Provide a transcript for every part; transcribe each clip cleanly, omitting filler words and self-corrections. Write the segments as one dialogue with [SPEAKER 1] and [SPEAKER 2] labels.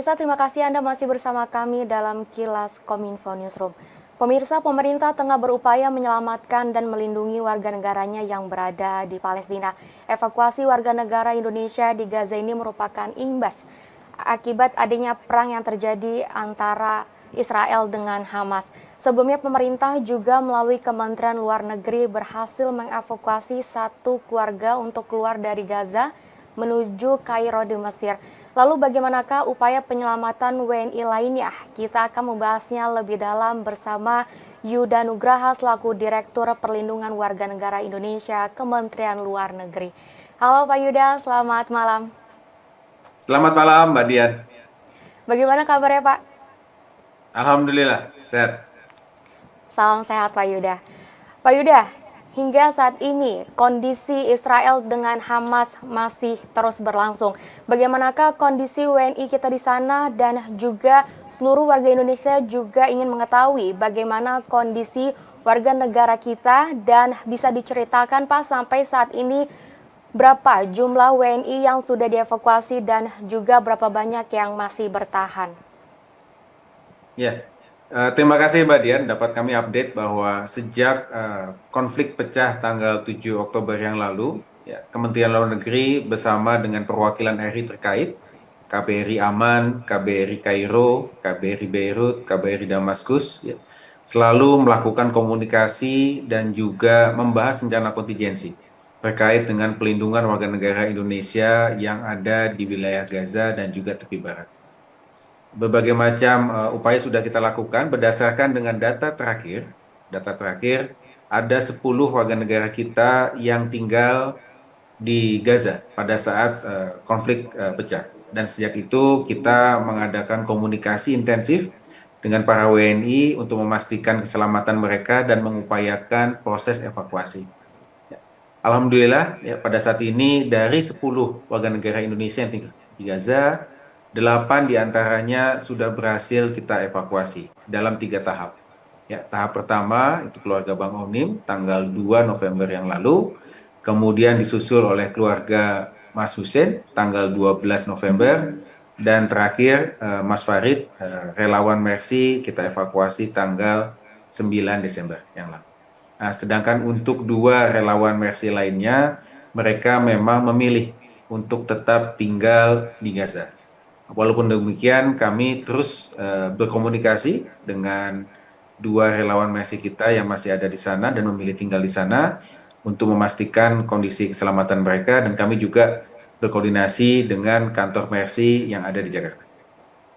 [SPEAKER 1] Pemirsa, terima kasih Anda masih bersama kami dalam Kilas Kominfo Newsroom. Pemirsa, pemerintah tengah berupaya menyelamatkan dan melindungi warga negaranya yang berada di Palestina. Evakuasi warga negara Indonesia di Gaza ini merupakan imbas akibat adanya perang yang terjadi antara Israel dengan Hamas. Sebelumnya pemerintah juga melalui Kementerian Luar Negeri berhasil mengevakuasi satu keluarga untuk keluar dari Gaza menuju Kairo di Mesir. Lalu bagaimanakah upaya penyelamatan WNI lainnya? Kita akan membahasnya lebih dalam bersama Yuda Nugraha selaku Direktur Perlindungan Warga Negara Indonesia Kementerian Luar Negeri. Halo Pak Yuda, selamat malam.
[SPEAKER 2] Selamat malam, Mbak Dian.
[SPEAKER 1] Bagaimana kabarnya Pak?
[SPEAKER 2] Alhamdulillah, sehat.
[SPEAKER 1] Salam sehat Pak Yuda. Pak Yuda, hingga saat ini kondisi Israel dengan Hamas masih terus berlangsung. Bagaimanakah kondisi WNI kita di sana dan juga seluruh warga Indonesia juga ingin mengetahui bagaimana kondisi warga negara kita dan bisa diceritakan Pak sampai saat ini berapa jumlah WNI yang sudah dievakuasi dan juga berapa banyak yang masih bertahan?
[SPEAKER 2] Ya, terima kasih Mbak Dian. Dapat kami update bahwa sejak konflik pecah tanggal 7 Oktober yang lalu, ya, Kementerian Luar Negeri bersama dengan perwakilan RI terkait, KBRI Aman, KBRI Kairo, KBRI Beirut, KBRI Damaskus, ya, selalu melakukan komunikasi dan juga membahas rencana kontingensi terkait dengan pelindungan warga negara Indonesia yang ada di wilayah Gaza dan juga tepi barat. Berbagai macam upaya sudah kita lakukan berdasarkan dengan data terakhir ada 10 warga negara kita yang tinggal di Gaza pada saat konflik pecah. Dan sejak itu kita mengadakan komunikasi intensif dengan para WNI untuk memastikan keselamatan mereka dan mengupayakan proses evakuasi. Ya. Alhamdulillah, ya, pada saat ini dari 10 warga negara Indonesia yang tinggal di Gaza, 8 diantaranya sudah berhasil kita evakuasi dalam 3 tahap. Ya, tahap pertama itu keluarga Bang Onim tanggal 2 November yang lalu, kemudian disusul oleh keluarga Mas Hussein tanggal 12 November, dan terakhir Mas Farid, relawan Mercy, kita evakuasi tanggal 9 Desember yang lalu. Nah, sedangkan untuk 2 relawan Mercy lainnya, mereka memang memilih untuk tetap tinggal di Gaza. Walaupun demikian, kami terus berkomunikasi dengan 2 relawan Mercy kita yang masih ada di sana dan memilih tinggal di sana untuk memastikan kondisi keselamatan mereka, dan kami juga berkoordinasi dengan kantor Mercy yang ada di Jakarta.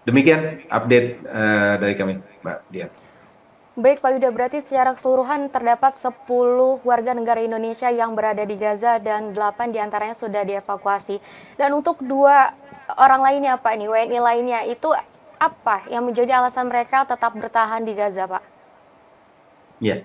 [SPEAKER 2] Demikian update dari kami, Mbak Dian.
[SPEAKER 1] Baik Pak Yuda, berarti secara keseluruhan terdapat 10 warga negara Indonesia yang berada di Gaza dan 8 diantaranya sudah dievakuasi. Dan untuk 2 orang lainnya Pak, ini WNI lainnya, itu apa yang menjadi alasan mereka tetap bertahan di Gaza Pak?
[SPEAKER 2] Ya,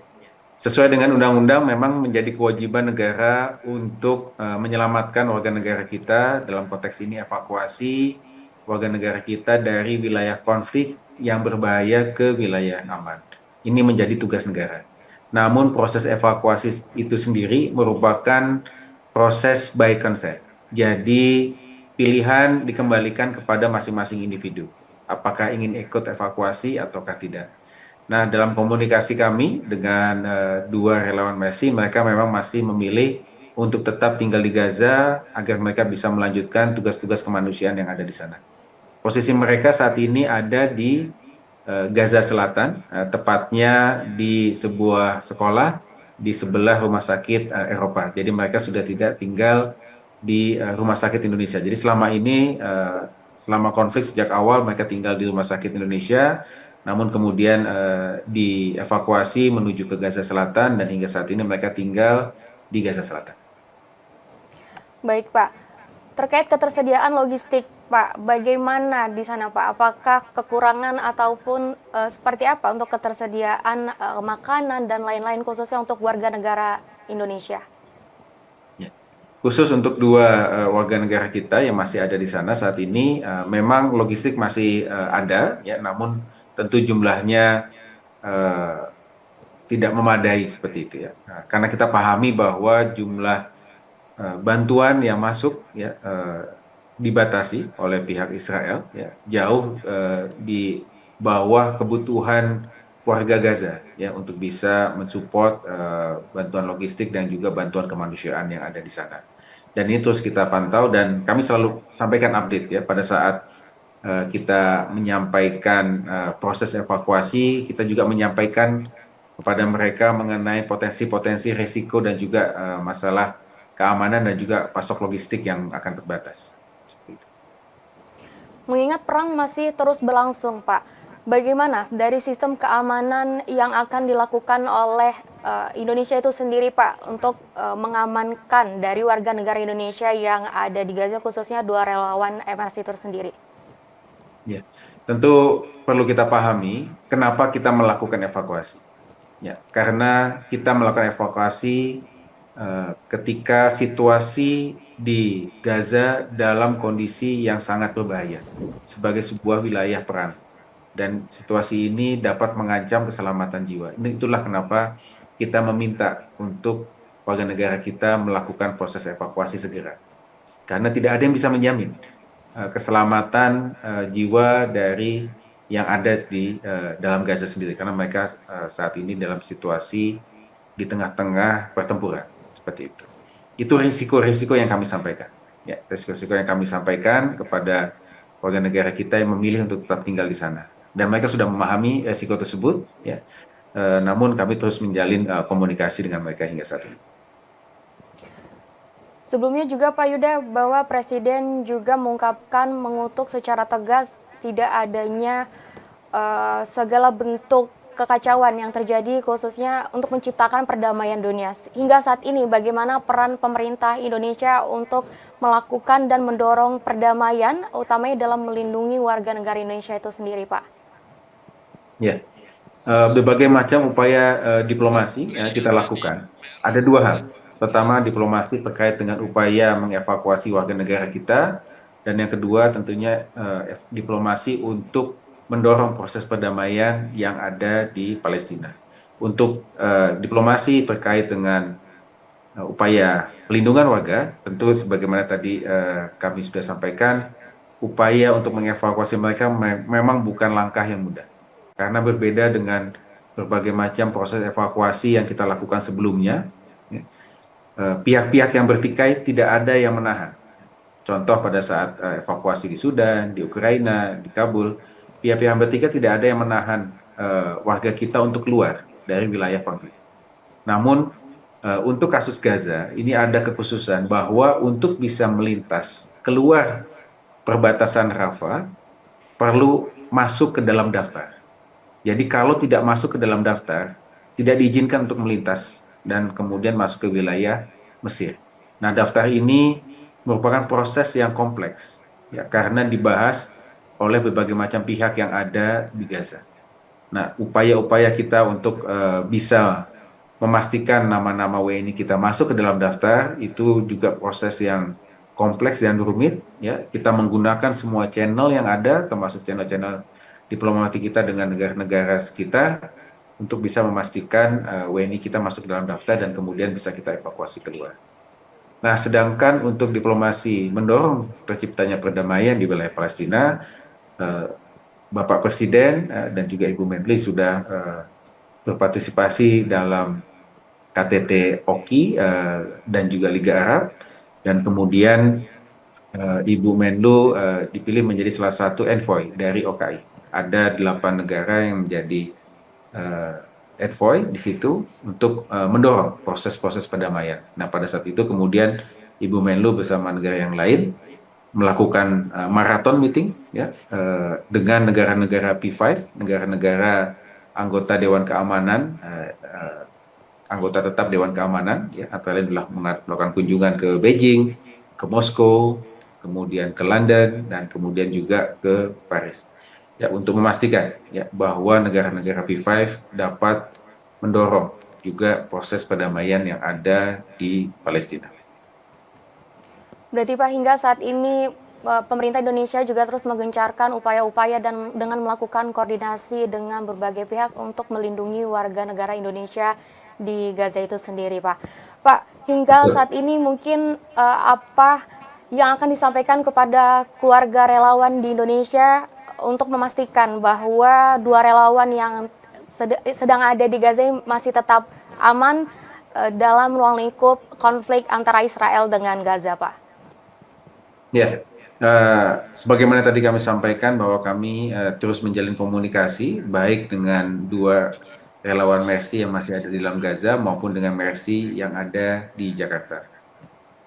[SPEAKER 2] sesuai dengan undang-undang memang menjadi kewajiban negara untuk menyelamatkan warga negara kita, dalam konteks ini evakuasi warga negara kita dari wilayah konflik yang berbahaya ke wilayah aman. Ini menjadi tugas negara. Namun proses evakuasi itu sendiri merupakan proses by consent. Jadi pilihan dikembalikan kepada masing-masing individu. Apakah ingin ikut evakuasi ataukah tidak. Nah, dalam komunikasi kami dengan 2 relawan Mercy, mereka memang masih memilih untuk tetap tinggal di Gaza agar mereka bisa melanjutkan tugas-tugas kemanusiaan yang ada di sana. Posisi mereka saat ini ada di Gaza Selatan, tepatnya di sebuah sekolah di sebelah rumah sakit Eropa. Jadi mereka sudah tidak tinggal di rumah sakit Indonesia. Jadi selama ini, selama konflik sejak awal mereka tinggal di rumah sakit Indonesia, namun kemudian dievakuasi menuju ke Gaza Selatan dan hingga saat ini mereka tinggal di Gaza Selatan.
[SPEAKER 1] Baik Pak, terkait ketersediaan logistik Pak, bagaimana di sana Pak? Apakah kekurangan ataupun seperti apa untuk ketersediaan makanan dan lain-lain khususnya untuk warga negara Indonesia?
[SPEAKER 2] Ya. Khusus untuk 2 warga negara kita yang masih ada di sana saat ini, memang logistik masih ada, ya, namun tentu jumlahnya tidak memadai seperti itu, ya. Nah, karena kita pahami bahwa jumlah bantuan yang masuk, ya, dibatasi oleh pihak Israel, ya, jauh di bawah kebutuhan warga Gaza, ya, untuk bisa mensupport bantuan logistik dan juga bantuan kemanusiaan yang ada di sana. Dan ini terus kita pantau dan kami selalu sampaikan update ya pada saat kita menyampaikan proses evakuasi, kita juga menyampaikan kepada mereka mengenai potensi-potensi risiko dan juga masalah keamanan dan juga pasok logistik yang akan terbatas. Seperti itu.
[SPEAKER 1] Mengingat perang masih terus berlangsung, Pak, bagaimana dari sistem keamanan yang akan dilakukan oleh Indonesia itu sendiri, Pak, untuk mengamankan dari warga negara Indonesia yang ada di Gaza, khususnya 2 relawan MRC itu sendiri?
[SPEAKER 2] Ya, tentu perlu kita pahami kenapa kita melakukan evakuasi. Ya, karena kita melakukan evakuasi ketika situasi di Gaza dalam kondisi yang sangat berbahaya sebagai sebuah wilayah perang. Dan situasi ini dapat mengancam keselamatan jiwa. Itulah kenapa kita meminta untuk warga negara kita melakukan proses evakuasi segera. Karena tidak ada yang bisa menjamin keselamatan jiwa dari yang ada di dalam Gaza sendiri. Karena mereka saat ini dalam situasi di tengah-tengah pertempuran. Seperti itu. Itu risiko-risiko yang kami sampaikan. Ya, risiko-risiko yang kami sampaikan kepada warga negara kita yang memilih untuk tetap tinggal di sana. Dan mereka sudah memahami risiko tersebut, ya. Namun kami terus menjalin komunikasi dengan mereka hingga saat ini.
[SPEAKER 1] Sebelumnya juga Pak Yuda, bahwa Presiden juga mengungkapkan mengutuk secara tegas tidak adanya segala bentuk kekacauan yang terjadi khususnya untuk menciptakan perdamaian dunia. Hingga saat ini bagaimana peran pemerintah Indonesia untuk melakukan dan mendorong perdamaian, utamanya dalam melindungi warga negara Indonesia itu sendiri, Pak?
[SPEAKER 2] Ya, berbagai macam upaya diplomasi yang kita lakukan. Ada dua hal. Pertama, diplomasi terkait dengan upaya mengevakuasi warga negara kita, dan yang kedua tentunya diplomasi untuk mendorong proses perdamaian yang ada di Palestina. Untuk diplomasi terkait dengan upaya pelindungan warga, tentu sebagaimana tadi kami sudah sampaikan, upaya untuk mengevakuasi mereka memang bukan langkah yang mudah. Karena berbeda dengan berbagai macam proses evakuasi yang kita lakukan sebelumnya, ya, pihak-pihak yang bertikai tidak ada yang menahan. Contoh pada saat evakuasi di Sudan, di Ukraina, di Kabul, pihak-pihak yang bertikai tidak ada yang menahan warga kita untuk keluar dari wilayah konflik. Namun untuk kasus Gaza ini ada kekhususan bahwa untuk bisa melintas keluar perbatasan Rafah perlu masuk ke dalam daftar. Jadi kalau tidak masuk ke dalam daftar, tidak diizinkan untuk melintas dan kemudian masuk ke wilayah Mesir. Nah, daftar ini merupakan proses yang kompleks, ya, karena dibahas oleh berbagai macam pihak yang ada di Gaza. Nah, upaya-upaya kita untuk bisa memastikan nama-nama WNI kita masuk ke dalam daftar itu juga proses yang kompleks dan rumit, ya. Kita menggunakan semua channel yang ada, termasuk channel-channel diplomasi kita dengan negara-negara sekitar untuk bisa memastikan WNI kita masuk dalam daftar dan kemudian bisa kita evakuasi keluar. Nah, sedangkan untuk diplomasi mendorong terciptanya perdamaian di wilayah Palestina, Bapak Presiden dan juga Ibu Menteri sudah berpartisipasi dalam KTT OKI dan juga Liga Arab, dan kemudian Ibu Menlu dipilih menjadi salah satu envoy dari OKI. Ada 8 negara yang menjadi envoy di situ untuk mendorong proses-proses perdamaian. Nah, pada saat itu kemudian Ibu Menlu bersama negara yang lain melakukan marathon meeting, ya, dengan negara-negara P5, negara-negara anggota Dewan Keamanan, anggota tetap Dewan Keamanan, ya, antara lain adalah melakukan kunjungan ke Beijing, ke Moskow, kemudian ke London, dan kemudian juga ke Paris, ya, untuk memastikan, ya, bahwa negara-negara P5 dapat mendorong juga proses perdamaian yang ada di Palestina.
[SPEAKER 1] Berarti Pak, hingga saat ini pemerintah Indonesia juga terus menggencarkan upaya-upaya dan dengan melakukan koordinasi dengan berbagai pihak untuk melindungi warga negara Indonesia di Gaza itu sendiri, Pak. Pak, hingga saat ini mungkin apa yang akan disampaikan kepada keluarga relawan di Indonesia untuk memastikan bahwa dua relawan yang sedang ada di Gaza masih tetap aman dalam ruang lingkup konflik antara Israel dengan Gaza, Pak?
[SPEAKER 2] Ya, sebagaimana tadi kami sampaikan bahwa kami terus menjalin komunikasi baik dengan dua relawan Mercy yang masih ada di dalam Gaza maupun dengan Mercy yang ada di Jakarta.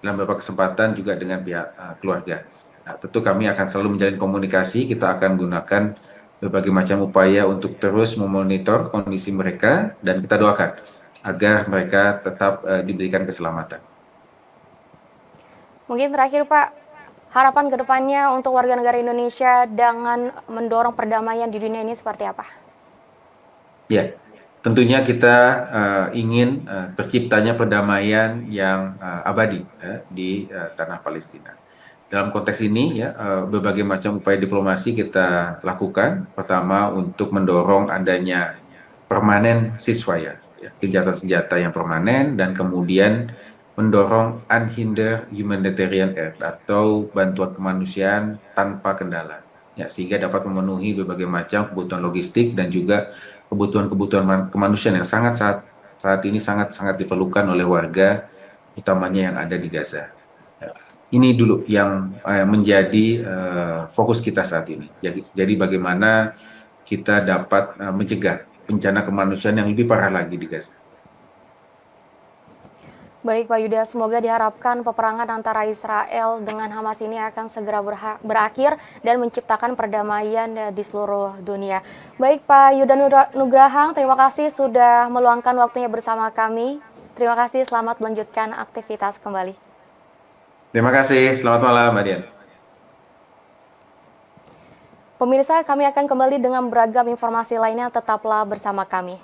[SPEAKER 2] Dalam beberapa kesempatan juga dengan pihak keluarga. Nah, tentu kami akan selalu menjalin komunikasi, kita akan gunakan berbagai macam upaya untuk terus memonitor kondisi mereka dan kita doakan agar mereka tetap diberikan keselamatan.
[SPEAKER 1] Mungkin terakhir, Pak, harapan kedepannya untuk warga negara Indonesia dengan mendorong perdamaian di dunia ini seperti apa?
[SPEAKER 2] Ya, tentunya kita ingin terciptanya perdamaian yang abadi di tanah Palestina. Dalam konteks ini, ya, berbagai macam upaya diplomasi kita lakukan. Pertama, untuk mendorong adanya permanen ceasefire, ya, gencatan senjata yang permanen, dan kemudian mendorong unhindered humanitarian aid atau bantuan kemanusiaan tanpa kendala, ya, sehingga dapat memenuhi berbagai macam kebutuhan logistik dan juga kebutuhan kemanusiaan yang saat ini sangat diperlukan oleh warga, utamanya yang ada di Gaza. Ya, ini dulu yang menjadi fokus kita saat ini. Jadi bagaimana kita dapat mencegah bencana kemanusiaan yang lebih parah lagi di Gaza.
[SPEAKER 1] Baik, Pak Yuda, semoga diharapkan peperangan antara Israel dengan Hamas ini akan segera berakhir dan menciptakan perdamaian di seluruh dunia. Baik, Pak Yuda Nugrahang, terima kasih sudah meluangkan waktunya bersama kami. Terima kasih, selamat melanjutkan aktivitas kembali.
[SPEAKER 2] Terima kasih, selamat malam, Mbak Dian.
[SPEAKER 1] Pemirsa, kami akan kembali dengan beragam informasi lainnya, tetaplah bersama kami.